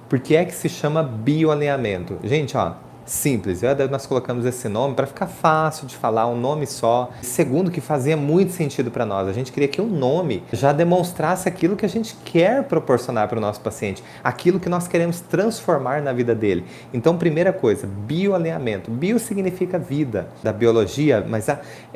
Por que é que se chama bioalinhamento? Gente, ó, simples. Nós colocamos esse nome para ficar fácil de falar, um nome só. Segundo, que fazia muito sentido para nós. A gente queria que o nome já demonstrasse aquilo que a gente quer proporcionar para o nosso paciente, aquilo que nós queremos transformar na vida dele. Então, primeira coisa, bioalinhamento. Bio significa vida, da biologia, mas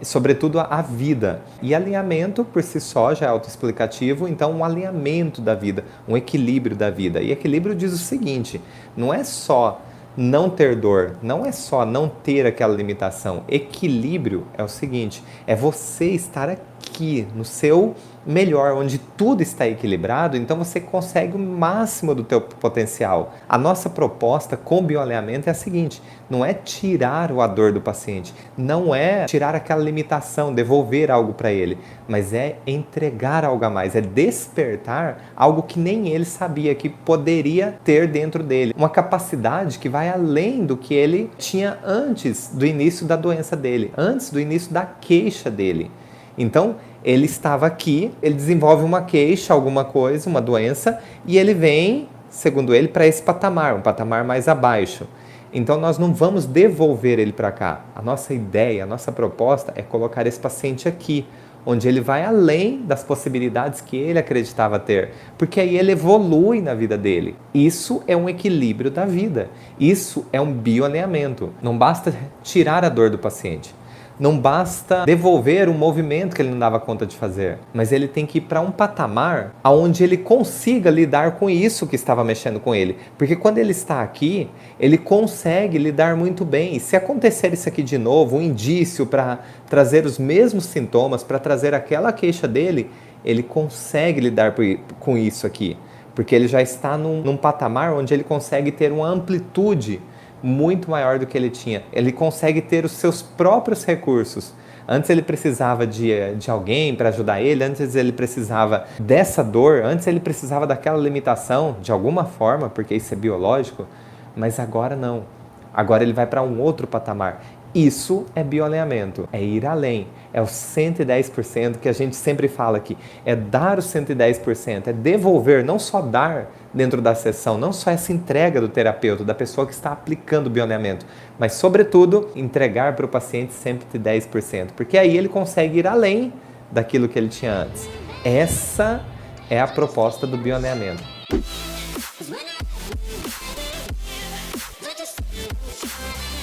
sobretudo a vida. E alinhamento, por si só, já é autoexplicativo, então um alinhamento da vida, um equilíbrio da vida. E equilíbrio diz o seguinte, não é só não ter dor, não é só não ter aquela limitação. Equilíbrio é o seguinte, é você estar aqui no seu melhor, onde tudo está equilibrado, então você consegue o máximo do teu potencial. A nossa proposta com bioalinhamento é a seguinte, não é tirar a dor do paciente, não é tirar aquela limitação, devolver algo para ele, mas é entregar algo a mais, é despertar algo que nem ele sabia que poderia ter dentro dele. Uma capacidade que vai além do que ele tinha antes do início da doença dele, antes do início da queixa dele. Então, ele estava aqui, ele desenvolve uma queixa, alguma coisa, uma doença, e ele vem, segundo ele, para esse patamar, um patamar mais abaixo. Então, nós não vamos devolver ele para cá. A nossa ideia, a nossa proposta é colocar esse paciente aqui, onde ele vai além das possibilidades que ele acreditava ter, porque aí ele evolui na vida dele. Isso é um equilíbrio da vida, isso é um bioalinhamento. Não basta tirar a dor do paciente. Não basta devolver um movimento que ele não dava conta de fazer, mas ele tem que ir para um patamar onde ele consiga lidar com isso que estava mexendo com ele. Porque quando ele está aqui, ele consegue lidar muito bem. E se acontecer isso aqui de novo, um indício para trazer os mesmos sintomas, para trazer aquela queixa dele, ele consegue lidar com isso aqui. Porque ele já está num patamar onde ele consegue ter uma amplitude muito maior do que ele tinha. Ele consegue ter os seus próprios recursos. Antes ele precisava de alguém para ajudar ele, antes ele precisava dessa dor, antes ele precisava daquela limitação, de alguma forma, porque isso é biológico, mas agora não. Agora ele vai para um outro patamar. Isso é bioalinhamento, é ir além, é o 110% que a gente sempre fala aqui, é dar o 110%, é devolver, não só dar dentro da sessão, não só essa entrega do terapeuta, da pessoa que está aplicando o bioalinhamento, mas sobretudo entregar para o paciente 110%, porque aí ele consegue ir além daquilo que ele tinha antes. Essa é a proposta do bioalinhamento.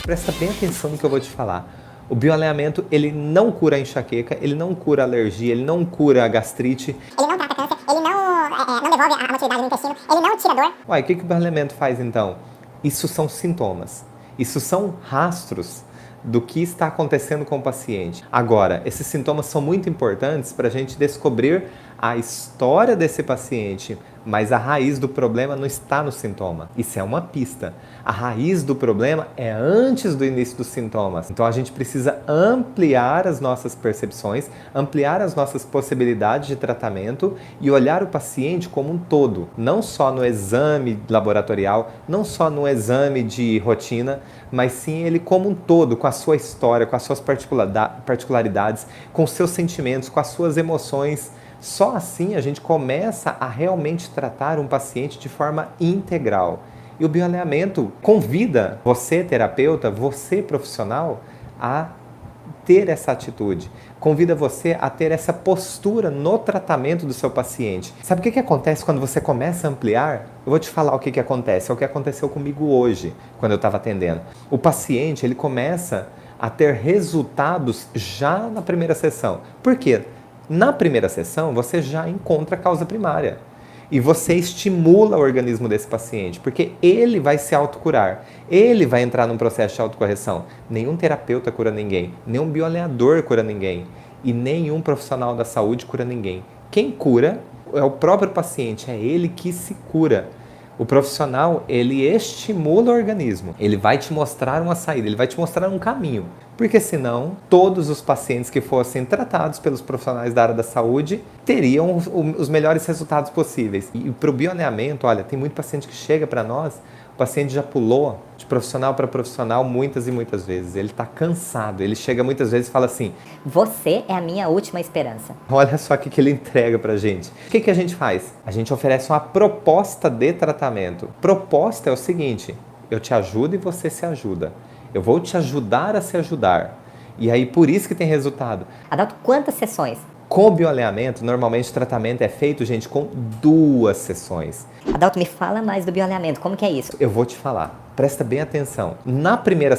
Presta bem atenção no que eu vou te falar. O bioalinhamento, ele não cura a enxaqueca, ele não cura a alergia, ele não cura a gastrite. Ele não trata câncer, ele não devolve a motilidade do intestino, ele não tira dor. Uai, o que o bioalinhamento faz então? Isso são sintomas, isso são rastros do que está acontecendo com o paciente. Agora, esses sintomas são muito importantes para a gente descobrir a história desse paciente, mas a raiz do problema não está no sintoma. Isso é uma pista. A raiz do problema é antes do início dos sintomas. Então a gente precisa ampliar as nossas percepções, ampliar as nossas possibilidades de tratamento e olhar o paciente como um todo, não só no exame laboratorial, não só no exame de rotina, mas sim ele como um todo, com a sua história, com as suas particularidades, com seus sentimentos, com as suas emoções. Só assim a gente começa a realmente tratar um paciente de forma integral. E o bioalinhamento convida você, terapeuta, você, profissional, a ter essa atitude. Convida você a ter essa postura no tratamento do seu paciente. Sabe o que acontece quando você começa a ampliar? Eu vou te falar o que acontece. É o que aconteceu comigo hoje, quando eu estava atendendo. O paciente, ele começa a ter resultados já na primeira sessão. Por quê? Na primeira sessão, você já encontra a causa primária e você estimula o organismo desse paciente, porque ele vai se autocurar, ele vai entrar num processo de autocorreção. Nenhum terapeuta cura ninguém, nenhum bioalinhador cura ninguém e nenhum profissional da saúde cura ninguém. Quem cura é o próprio paciente, é ele que se cura. O profissional, ele estimula o organismo, ele vai te mostrar uma saída, ele vai te mostrar um caminho, Porque senão, todos os pacientes que fossem tratados pelos profissionais da área da saúde teriam os melhores resultados possíveis. E para o bioalinhamento, olha, tem muito paciente que chega para nós, o paciente já pulou de profissional para profissional muitas e muitas vezes. Ele está cansado, ele chega muitas vezes e fala assim: você é a minha última esperança. Olha só o que ele entrega pra gente. O que a gente faz? A gente oferece uma proposta de tratamento. Proposta é o seguinte: eu te ajudo e você se ajuda. Eu vou te ajudar a se ajudar. E aí, por isso que tem resultado. Adalto, quantas sessões? Com o bioalinhamento, normalmente o tratamento é feito, gente, com 2 sessões. Adalto, me fala mais do bioalinhamento, como que é isso? Eu vou te falar, presta bem atenção. Na primeira,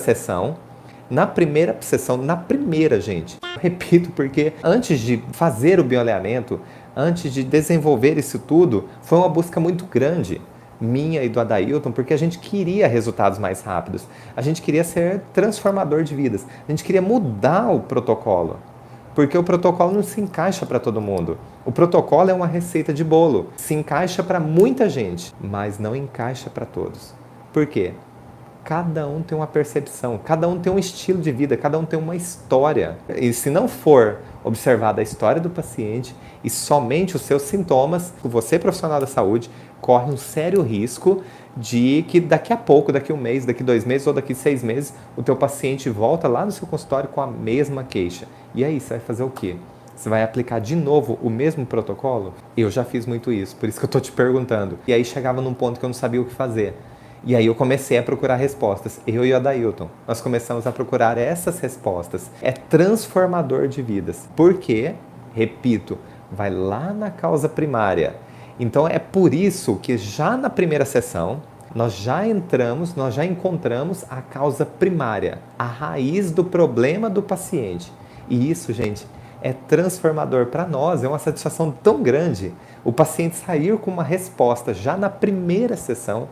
gente, repito, porque antes de fazer o bioalinhamento, antes de desenvolver isso tudo, foi uma busca muito grande, minha e do Adailton, porque a gente queria resultados mais rápidos, a gente queria ser transformador de vidas, a gente queria mudar o protocolo, porque o protocolo não se encaixa para todo mundo. O protocolo é uma receita de bolo, se encaixa para muita gente, mas não encaixa para todos. Por quê? Cada um tem uma percepção, cada um tem um estilo de vida, cada um tem uma história. E se não for observada a história do paciente e somente os seus sintomas, você, profissional da saúde, corre um sério risco de que daqui a pouco, daqui 1 mês, daqui 2 meses ou daqui 6 meses, o teu paciente volta lá no seu consultório com a mesma queixa. E aí, você vai fazer o quê? Você vai aplicar de novo o mesmo protocolo? Eu já fiz muito isso, por isso que eu estou te perguntando. E aí chegava num ponto que eu não sabia o que fazer. E aí eu comecei a procurar respostas, eu e o Adailton. Nós começamos a procurar essas respostas. É transformador de vidas. Porque, repito, vai lá na causa primária. Então é por isso que já na primeira sessão, nós já encontramos a causa primária, a raiz do problema do paciente. E isso, gente, é transformador para nós, é uma satisfação tão grande. O paciente sair com uma resposta já na primeira sessão,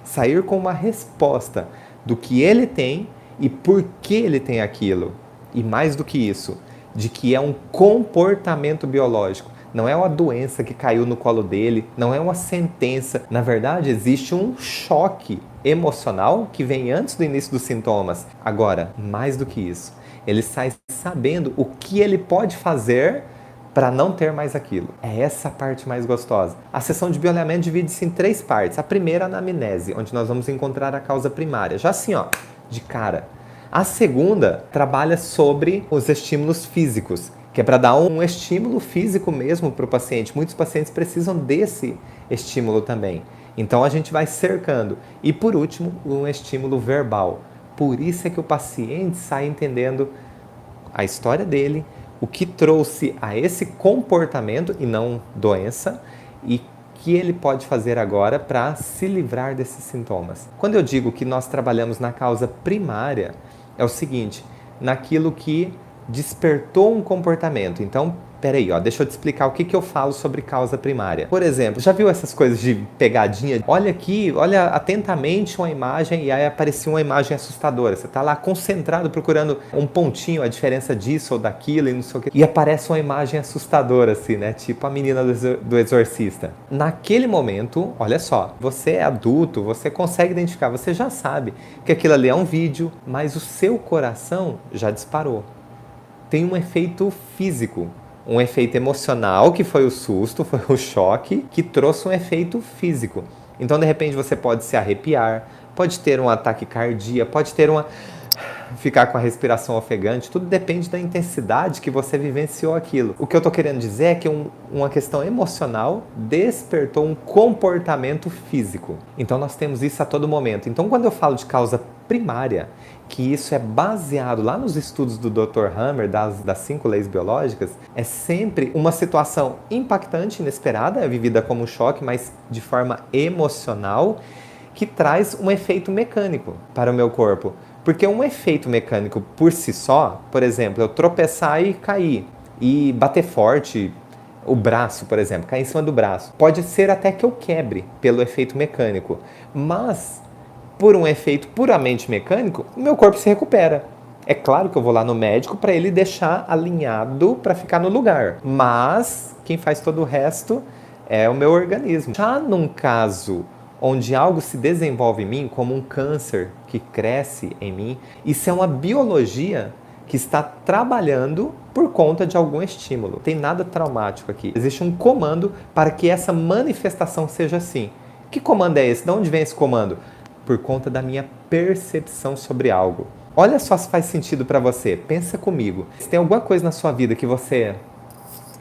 sair com uma resposta do que ele tem e por que ele tem aquilo. E mais do que isso, de que é um comportamento biológico. Não é uma doença que caiu no colo dele, não é uma sentença. Na verdade, existe um choque emocional que vem antes do início dos sintomas. Agora, mais do que isso, ele sai sabendo o que ele pode fazer para não ter mais aquilo. É essa a parte mais gostosa. A sessão de bioalinhamento divide-se em 3 partes. A primeira, a anamnese, onde nós vamos encontrar a causa primária. Já assim, ó, de cara. A segunda trabalha sobre os estímulos físicos, que é para dar um estímulo físico mesmo para o paciente. Muitos pacientes precisam desse estímulo também. Então a gente vai cercando. E por último, um estímulo verbal. Por isso é que o paciente sai entendendo a história dele, o que trouxe a esse comportamento e não doença, e que ele pode fazer agora para se livrar desses sintomas. Quando eu digo que nós trabalhamos na causa primária, é o seguinte, naquilo que despertou um comportamento. Então, peraí, deixa eu te explicar o que eu falo sobre causa primária. Por exemplo, já viu essas coisas de pegadinha? Olha aqui, olha atentamente uma imagem e aí apareceu uma imagem assustadora. Você está lá concentrado procurando um pontinho, a diferença disso ou daquilo e não sei o quê. E aparece uma imagem assustadora assim, né? Tipo a menina do exorcista. Naquele momento, olha só, você é adulto, você consegue identificar, você já sabe que aquilo ali é um vídeo, mas o seu coração já disparou. Tem um efeito físico. Um efeito emocional, que foi o susto, foi o choque, que trouxe um efeito físico. Então, de repente, você pode se arrepiar, pode ter um ataque cardíaco, pode ter ficar com a respiração ofegante, tudo depende da intensidade que você vivenciou aquilo. O que eu estou querendo dizer é que uma questão emocional despertou um comportamento físico. Então, nós temos isso a todo momento. Então, quando eu falo de causa primária, que isso é baseado lá nos estudos do Dr. Hammer, das 5 leis biológicas, é sempre uma situação impactante, inesperada, é vivida como um choque, mas de forma emocional, que traz um efeito mecânico para o meu corpo. Porque um efeito mecânico por si só, por exemplo, eu tropeçar e cair, e bater forte o braço, por exemplo, cair em cima do braço, pode ser até que eu quebre pelo efeito mecânico, mas por um efeito puramente mecânico, o meu corpo se recupera. É claro que eu vou lá no médico para ele deixar alinhado para ficar no lugar, mas quem faz todo o resto é o meu organismo. Já num caso onde algo se desenvolve em mim, como um câncer que cresce em mim, isso é uma biologia que está trabalhando por conta de algum estímulo. Não tem nada traumático aqui. Existe um comando para que essa manifestação seja assim. Que comando é esse? De onde vem esse comando? Por conta da minha percepção sobre algo. Olha só se faz sentido para você. Pensa comigo. Se tem alguma coisa na sua vida que você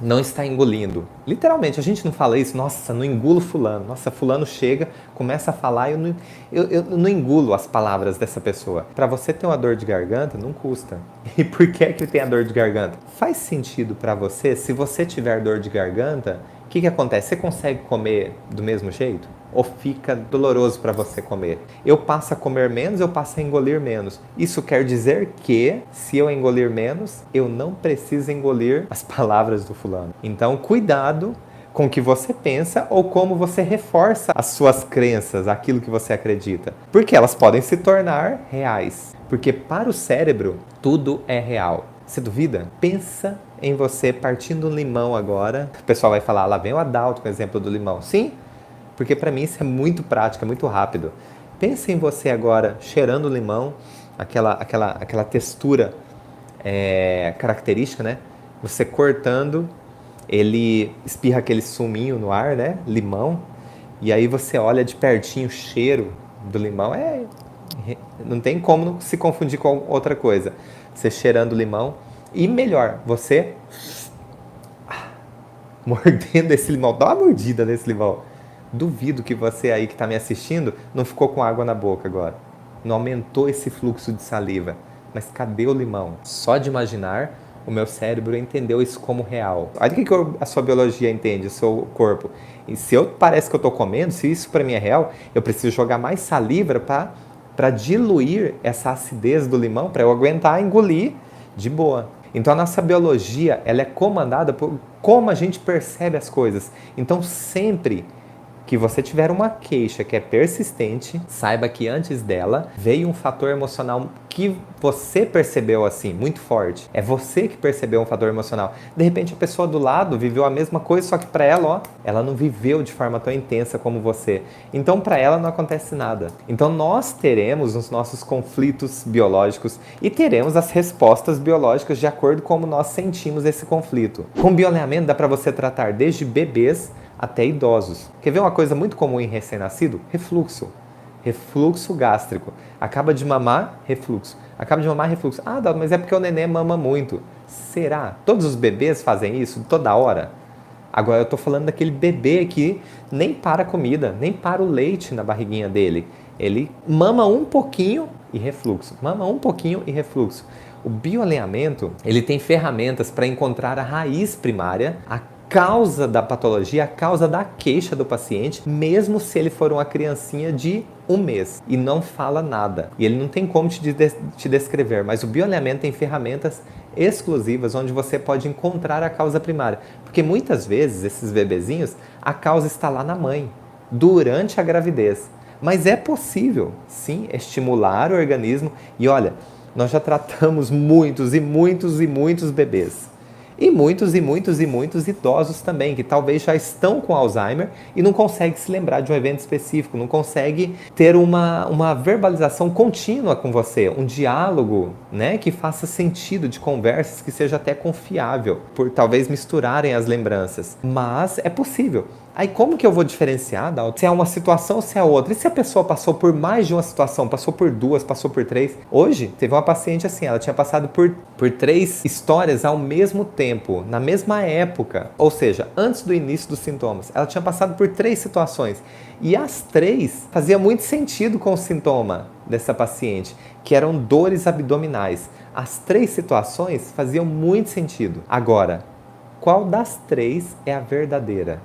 não está engolindo. Literalmente, a gente não fala isso, nossa, não engulo fulano. Nossa, fulano chega, começa a falar e eu não engulo as palavras dessa pessoa. Para você ter uma dor de garganta, não custa. E por que é que tem a dor de garganta? Faz sentido para você, se você tiver dor de garganta, o que acontece? Você consegue comer do mesmo jeito? Ou fica doloroso para você comer? Eu passo a comer menos, eu passo a engolir menos. Isso quer dizer que, se eu engolir menos, eu não preciso engolir as palavras do fulano. Então, cuidado com o que você pensa ou como você reforça as suas crenças, aquilo que você acredita. Porque elas podem se tornar reais. Porque para o cérebro, tudo é real. Você duvida? Pensa em você partindo um limão agora. O pessoal vai falar, lá vem o Adalto com o exemplo do limão. Sim, porque para mim isso é muito prático, é muito rápido. Pense em você agora cheirando o limão, aquela textura característica, né? Você cortando, ele espirra aquele suminho no ar, né? Limão. E aí você olha de pertinho o cheiro do limão. Não tem como se confundir com outra coisa. Você cheirando o limão. E melhor, você mordendo esse limão. Dá uma mordida nesse limão. Duvido que você aí que está me assistindo não ficou com água na boca agora. Não aumentou esse fluxo de saliva. Mas cadê o limão? Só de imaginar, o meu cérebro entendeu isso como real. Olha o que a sua biologia entende, o seu corpo. E se parece que eu estou comendo, se isso para mim é real, eu preciso jogar mais saliva para diluir essa acidez do limão, para eu aguentar engolir de boa. Então a nossa biologia ela é comandada por como a gente percebe as coisas. Então sempre que você tiver uma queixa que é persistente, saiba que antes dela veio um fator emocional que você percebeu assim, muito forte. É você que percebeu um fator emocional. De repente a pessoa do lado viveu a mesma coisa, só que para ela, ela não viveu de forma tão intensa como você. Então para ela não acontece nada. Então nós teremos os nossos conflitos biológicos e teremos as respostas biológicas de acordo com como nós sentimos esse conflito. Com bioalinhamento dá para você tratar desde bebês até idosos. Quer ver uma coisa muito comum em recém-nascido? Refluxo. Refluxo gástrico. Acaba de mamar, refluxo. Acaba de mamar, refluxo. Ah, Dalton, mas é porque o neném mama muito. Será? Todos os bebês fazem isso toda hora? Agora eu tô falando daquele bebê que nem para a comida, nem para o leite na barriguinha dele. Ele mama um pouquinho e refluxo. Mama um pouquinho e refluxo. O bioalinhamento, ele tem ferramentas para encontrar a raiz primária, a causa da patologia, a causa da queixa do paciente, mesmo se ele for uma criancinha de 1 mês e não fala nada. E ele não tem como te descrever, mas o bioalinhamento tem ferramentas exclusivas onde você pode encontrar a causa primária. Porque muitas vezes, esses bebezinhos, a causa está lá na mãe, durante a gravidez. Mas é possível, sim, estimular o organismo. E olha, nós já tratamos muitos bebês. E muitos idosos também, que talvez já estão com Alzheimer e não conseguem se lembrar de um evento específico, não conseguem ter uma verbalização contínua com você, um diálogo, né, que faça sentido, de conversas que seja até confiável, por talvez misturarem as lembranças. Mas é possível. Aí como que eu vou diferenciar, Dalton, se é uma situação ou se é outra? E se a pessoa passou por mais de uma situação, passou por 2, passou por 3? Hoje, teve uma paciente assim, ela tinha passado por 3 histórias ao mesmo tempo, na mesma época. Ou seja, antes do início dos sintomas. Ela tinha passado por 3 situações. E as 3 fazia muito sentido com o sintoma dessa paciente, que eram dores abdominais. As 3 situações faziam muito sentido. Agora, qual das 3 é a verdadeira?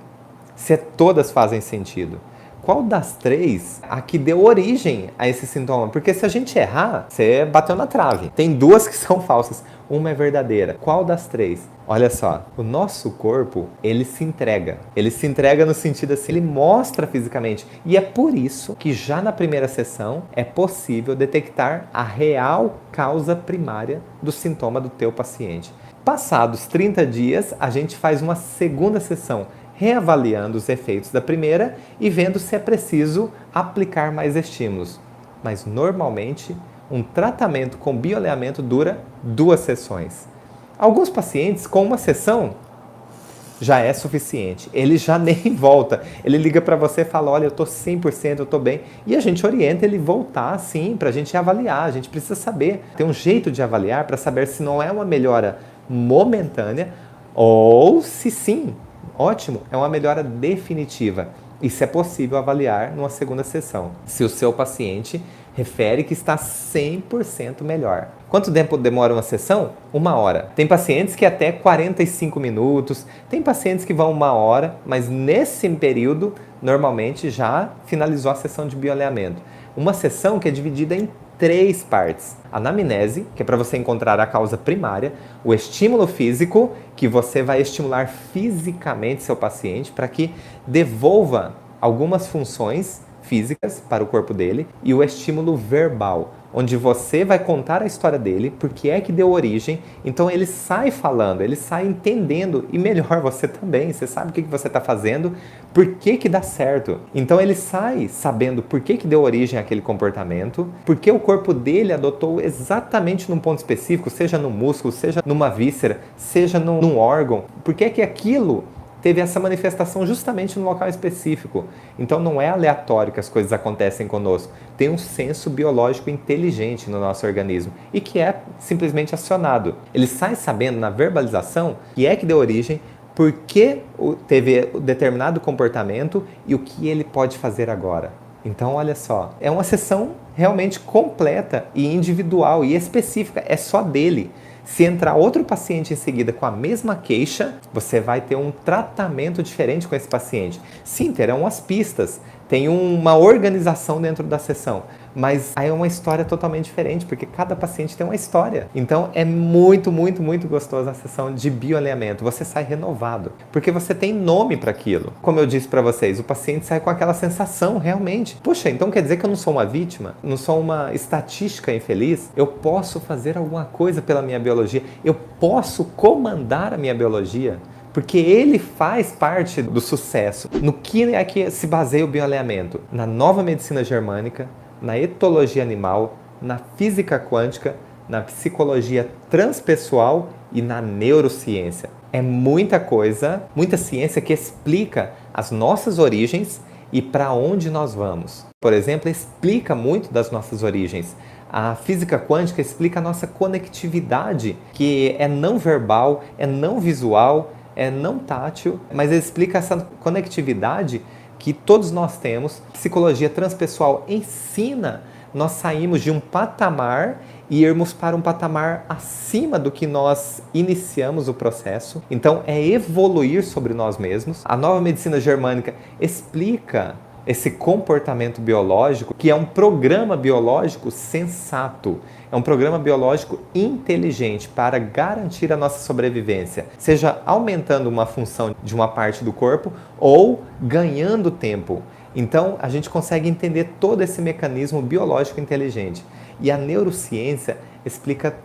Se todas fazem sentido. Qual das 3 a que deu origem a esse sintoma? Porque se a gente errar, você bateu na trave. Tem 2 que são falsas, uma é verdadeira. Qual das 3? Olha só, o nosso corpo, ele se entrega. Ele se entrega no sentido assim, ele mostra fisicamente. E é por isso que já na primeira sessão é possível detectar a real causa primária do sintoma do teu paciente. Passados 30 dias, a gente faz uma segunda sessão, reavaliando os efeitos da primeira e vendo se é preciso aplicar mais estímulos. Mas normalmente Um tratamento com bioalinhamento dura 2 sessões. Alguns pacientes, com uma sessão, já é suficiente. Ele já nem volta. Ele liga para você e fala, olha, eu estou 100%, eu estou bem. E a gente orienta ele voltar, sim, para a gente avaliar. A gente precisa saber. Tem um jeito de avaliar para saber se não é uma melhora momentânea ou se sim, ótimo, é uma melhora definitiva. Isso é possível avaliar numa segunda sessão. Se o seu paciente refere que está 100% melhor. Quanto tempo demora uma sessão? 1 hora. Tem pacientes que até 45 minutos, tem pacientes que vão 1 hora, mas nesse período, normalmente já finalizou a sessão de bioalinhamento. Uma sessão que é dividida em 3 partes. A anamnese, que é para você encontrar a causa primária, o estímulo físico, que você vai estimular fisicamente seu paciente para que devolva algumas funções físicas para o corpo dele, e o estímulo verbal, onde você vai contar a história dele, por que é que deu origem, então ele sai falando, ele sai entendendo, e melhor, você também, você sabe o que você está fazendo, por que que dá certo. Então ele sai sabendo por que que deu origem àquele comportamento, por que o corpo dele adotou exatamente num ponto específico, seja no músculo, seja numa víscera, seja num órgão, por que que aquilo teve essa manifestação justamente no local específico. Então não é aleatório que as coisas acontecem conosco. Tem um senso biológico inteligente no nosso organismo e que é simplesmente acionado. Ele sai sabendo na verbalização que é que deu origem, por que teve determinado comportamento e o que ele pode fazer agora. Então olha só, é uma sessão realmente completa e individual e específica, é só dele. Se entrar outro paciente em seguida com a mesma queixa, você vai ter um tratamento diferente com esse paciente. Sim, terão as pistas, tem uma organização dentro da sessão, mas aí é uma história totalmente diferente, porque cada paciente tem uma história. Então é muito, muito, muito gostosa a sessão de bioalinhamento. Você sai renovado, porque você tem nome para aquilo. Como eu disse para vocês, o paciente sai com aquela sensação realmente. Puxa, então quer dizer que eu não sou uma vítima? Não sou uma estatística infeliz? Eu posso fazer alguma coisa pela minha biologia? Eu posso comandar a minha biologia? Porque ele faz parte do sucesso. No que é que se baseia o bioalinhamento? Na nova medicina germânica, na etologia animal, na física quântica, na psicologia transpessoal e na neurociência. É muita coisa, muita ciência que explica as nossas origens e para onde nós vamos. Por exemplo, explica muito das nossas origens. A física quântica explica a nossa conectividade, que é não verbal, é não visual, é não tátil, mas ele explica essa conectividade que todos nós temos. Psicologia transpessoal ensina nós saímos de um patamar e irmos para um patamar acima do que nós iniciamos o processo. Então é evoluir sobre nós mesmos. A nova medicina germânica explica esse comportamento biológico, que é um programa biológico sensato. É um programa biológico inteligente para garantir a nossa sobrevivência, seja aumentando uma função de uma parte do corpo ou ganhando tempo. Então, a gente consegue entender todo esse mecanismo biológico inteligente. E a neurociência explica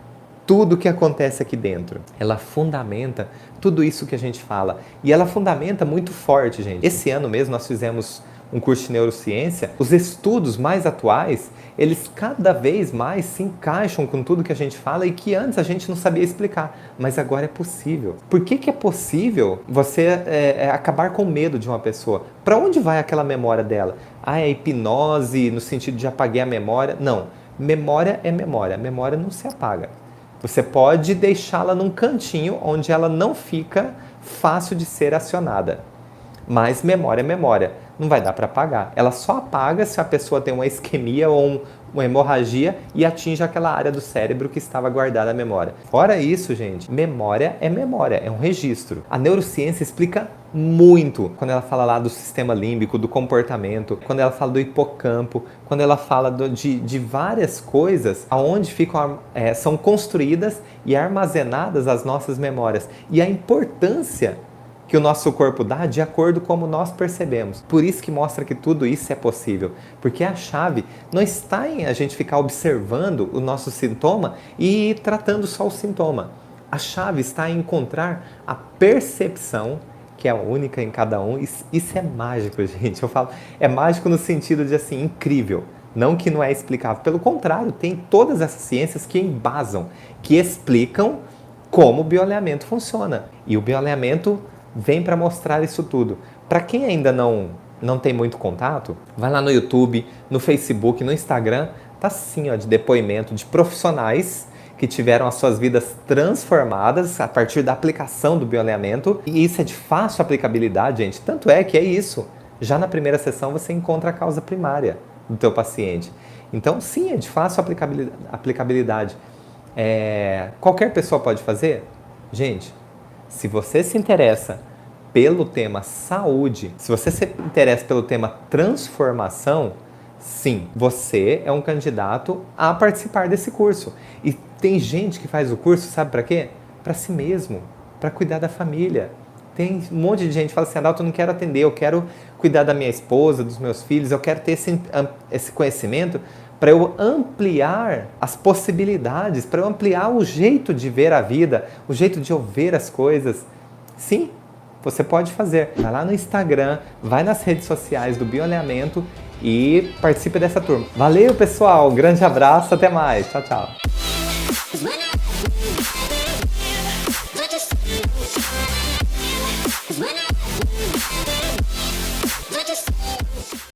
tudo o que acontece aqui dentro. Ela fundamenta tudo isso que a gente fala. E ela fundamenta muito forte, gente. Esse ano mesmo nós fizemos um curso de neurociência. Os estudos mais atuais, eles cada vez mais se encaixam com tudo que a gente fala e que antes a gente não sabia explicar, mas agora é possível. Por que que é possível você acabar com o medo de uma pessoa? Para onde vai aquela memória dela? Ah, é hipnose no sentido de apagar a memória? Não, memória é memória, a memória não se apaga. Você pode deixá-la num cantinho onde ela não fica fácil de ser acionada. Mas memória é memória, não vai dar para apagar. Ela só apaga se a pessoa tem uma isquemia ou uma hemorragia e atinge aquela área do cérebro que estava guardada a memória. Fora isso, gente, memória, é um registro. A neurociência explica muito quando ela fala lá do sistema límbico, do comportamento, quando ela fala do hipocampo, quando ela fala de várias coisas aonde são construídas e armazenadas as nossas memórias. E a importância que o nosso corpo dá de acordo com como nós percebemos. Por isso que mostra que tudo isso é possível. Porque a chave não está em a gente ficar observando o nosso sintoma e ir tratando só o sintoma. A chave está em encontrar a percepção, que é única em cada um. Isso é mágico, gente. Eu falo, é mágico no sentido de assim, incrível. Não que não é explicável, pelo contrário, tem todas essas ciências que embasam, que explicam como o bioalinhamento funciona. E o bioalinhamento vem para mostrar isso tudo. Para quem ainda não tem muito contato, vai lá no YouTube, no Facebook, no Instagram, tá assim, ó, de depoimento de profissionais que tiveram as suas vidas transformadas a partir da aplicação do bioalinhamento. E isso é de fácil aplicabilidade, gente. Tanto é que é isso. Já na primeira sessão você encontra a causa primária do teu paciente. Então, sim, é de fácil aplicabilidade. Qualquer pessoa pode fazer? Gente, se você se interessa pelo tema saúde, se você se interessa pelo tema transformação, sim, você é um candidato a participar desse curso. E tem gente que faz o curso, sabe para quê? Para si mesmo, para cuidar da família. Tem um monte de gente que fala assim, Adalto, eu não quero atender, eu quero cuidar da minha esposa, dos meus filhos, eu quero ter esse conhecimento para eu ampliar as possibilidades, para eu ampliar o jeito de ver a vida, o jeito de eu ver as coisas. Sim, você pode fazer. Vai lá no Instagram, vai nas redes sociais do Bioalinhamento e participe dessa turma. Valeu, pessoal! Grande abraço, até mais. Tchau, tchau.